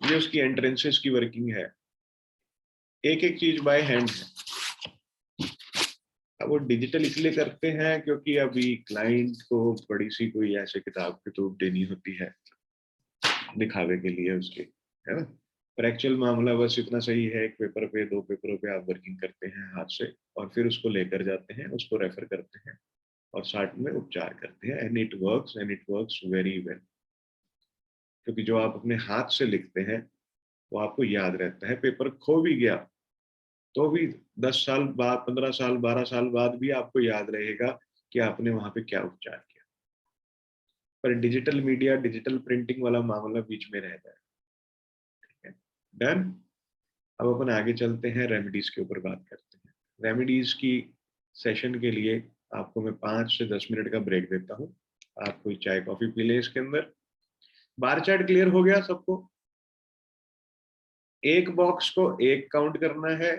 ये उसकी एंट्रेंसेस की वर्किंग है, एक एक चीज बाय हैंड है। अब वो डिजिटल इसलिए करते हैं क्योंकि अभी क्लाइंट को बड़ी सी कोई ऐसे किताब की तो देनी होती है दिखावे के लिए उसके, है ना। पर एक्चुअल मामला बस इतना सही है, एक पेपर पे, दो पेपरों पे आप वर्किंग करते हैं हाथ से, और फिर उसको लेकर जाते हैं, उसको रेफर करते हैं, और साथ में उपचार करते हैं, and it works very well. क्योंकि जो आप अपने हाथ से लिखते हैं वो आपको याद रहता है। पेपर खो भी गया तो भी 10 साल बाद, 15 साल, 12 साल बाद भी आपको याद रहेगा कि आपने वहां पे क्या उपचार किया। पर डिजिटल मीडिया, डिजिटल प्रिंटिंग वाला मामला बीच में रहता है। डन। अब अपन आगे चलते हैं, रेमेडीज के ऊपर बात करते हैं। रेमेडीज की सेशन के लिए आपको मैं 5 से 10 मिनट का ब्रेक देता हूँ। आप कोई चाय कॉफी पी ले इसके अंदर। बार चार्ट क्लियर हो गया सबको? एक बॉक्स को एक काउंट करना है,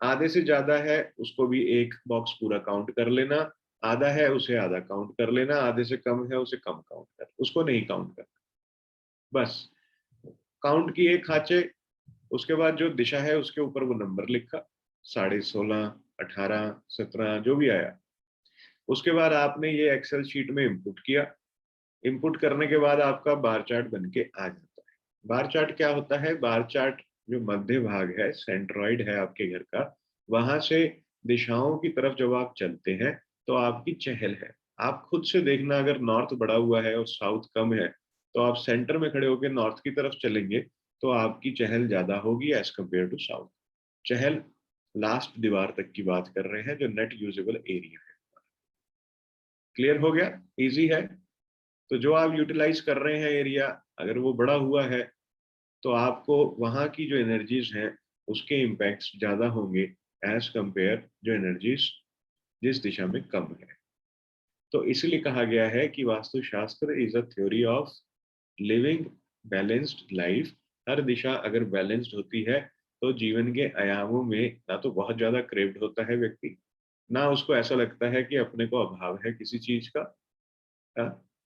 आधे से ज्यादा है उसको भी एक बॉक्स पूरा काउंट कर लेना, आधा है उसे आधा काउंट कर लेना, आधे से कम है उसे कम काउंट कर, उसको नहीं काउंट करना। बस काउंट किए खांचे, उसके बाद जो दिशा है उसके ऊपर वो नंबर लिखा, 16.5, 18, 17 जो भी आया। उसके बाद आपने ये एक्सेल शीट में इंपुट किया। इंपुट करने के बाद आपका बार चार्ट बन के आ जाता है। बार चार्ट क्या होता है? बार चार्ट जो मध्य भाग है, सेंट्रॉइड है आपके घर का, वहां से दिशाओं की तरफ जब आप चलते हैं तो आपकी चहल है। आप खुद से देखना, अगर नॉर्थ बढ़ा हुआ है और साउथ कम है तो आप सेंटर में खड़े होकर नॉर्थ की तरफ चलेंगे तो आपकी चहल ज्यादा होगी एज कंपेयर टू साउथ। चहल लास्ट दीवार तक की बात कर रहे हैं जो नेट यूजेबल एरिया है। क्लियर हो गया? इजी है। तो जो आप यूटिलाइज कर रहे हैं एरिया, अगर वो बड़ा हुआ है तो आपको वहां की जो एनर्जीज हैं उसके इम्पैक्ट्स ज्यादा होंगे एज कंपेयर जो एनर्जीज जिस दिशा में कम है। तो इसलिए कहा गया है कि Vastushastra is a theory of living balanced life. हर दिशा अगर बैलेंस्ड होती है तो जीवन के आयामों में ना तो बहुत ज्यादा क्रेव्ड होता है व्यक्ति, ना उसको ऐसा लगता है कि अपने को अभाव है किसी चीज का।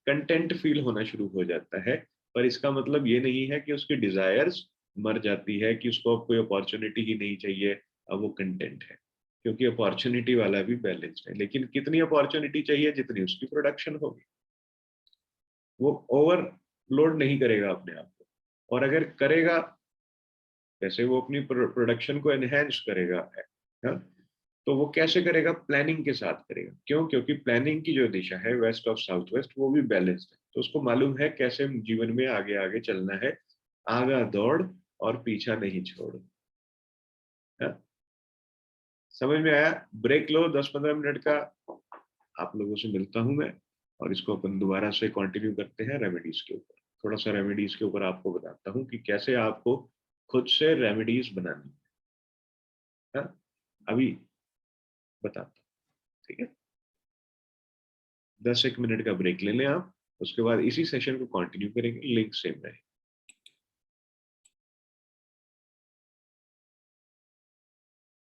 कंटेंट फील होना शुरू हो जाता है। पर इसका मतलब ये नहीं है कि उसकी डिजायर्स मर जाती है, कि उसको अब कोई अपॉर्चुनिटी ही नहीं चाहिए, अब वो कंटेंट है। क्योंकि अपॉर्चुनिटी वाला भी बैलेंस्ड है, लेकिन कितनी अपॉर्चुनिटी चाहिए? जितनी उसकी प्रोडक्शन होगी। वो ओवरलोड नहीं करेगा अपने आप को, और अगर करेगा जैसे वो अपनी प्रोडक्शन को एनहेंस करेगा है, तो वो कैसे करेगा? प्लानिंग के साथ करेगा। क्यों? क्योंकि प्लानिंग की जो दिशा है वेस्ट ऑफ साउथ वेस्ट, वो भी बैलेंस्ड है, तो उसको मालूम है कैसे जीवन में आगे आगे चलना है। आगा दौड़ और पीछा नहीं छोड़। है? समझ में आया? ब्रेक लो 10-15 मिनट का। आप लोगों से मिलता हूं मैं, और इसको अपन दोबारा से कंटिन्यू करते हैं रेमेडीज के ऊपर। थोड़ा सा रेमेडीज के ऊपर आपको बताता हूँ कि कैसे आपको खुद से रेमेडीज बनानी है। अभी बताता हूँ, ठीक है? 10 एक मिनट का ब्रेक ले लें आप, उसके बाद इसी सेशन को कंटिन्यू करेंगे, लिंक सेम रहेगा।